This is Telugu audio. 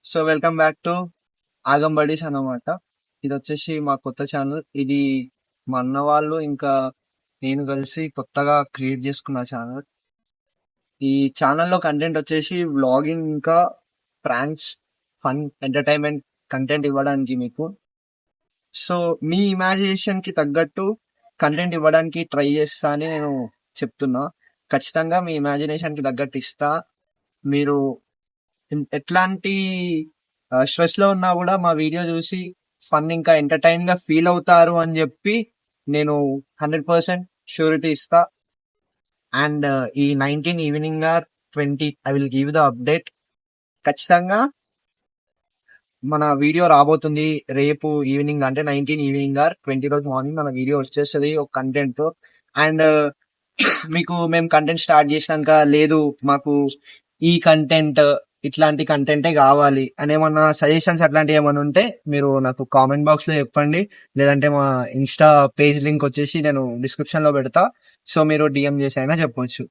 సో వెల్కమ్ బ్యాక్ టు ఆగం బడీస్ అన్నమాట. ఇది వచ్చేసి మా కొత్త ఛానల్. ఇది మా అన్న వాళ్ళు ఇంకా నేను కలిసి కొత్తగా క్రియేట్ చేసుకున్న ఛానల్. ఈ ఛానల్లో కంటెంట్ వచ్చేసి వ్లాగింగ్, ఇంకా ప్రాంక్స్, ఫన్, ఎంటర్టైన్మెంట్ కంటెంట్ ఇవ్వడానికి మీకు. సో మీ ఇమాజినేషన్ కి తగ్గట్టు కంటెంట్ ఇవ్వడానికి ట్రై చేస్తా అని నేను చెప్తున్నా. ఖచ్చితంగా మీ ఇమాజినేషన్ కి తగ్గట్టు ఇస్తా. మీరు ఎట్లాంటి స్ట్రెస్ లో ఉన్నా కూడా మా వీడియో చూసి ఫన్ ఇంకా ఎంటర్టైన్ గా ఫీల్ అవుతారు అని చెప్పి నేను 100% షూరిటీ ఇస్తా. అండ్ ఈ 19 evening or 20 I will give the update. ఖచ్చితంగా మన వీడియో రాబోతుంది రేపు ఈవినింగ్, అంటే 19 ఈవినింగ్ ఆర్ 20 రోజు మార్నింగ్ మన వీడియో వచ్చేస్తుంది ఒక కంటెంట్ తో. అండ్ మీకు మేము కంటెంట్ స్టార్ట్ చేసినాక లేదు మాకు ఈ కంటెంట్ ఇట్లాంటి కంటెంటే కావాలి అని ఏమన్నా సజెషన్స్ అట్లాంటివి ఏమైనా ఉంటే మీరు నాకు కామెంట్ బాక్స్ లో చెప్పండి. లేదంటే మా ఇన్స్టా పేజ్ లింక్ వచ్చేసి నేను డిస్క్రిప్షన్ లో పెడతా. సో మీరు డిఎం చేసి అయినా చెప్పొచ్చు.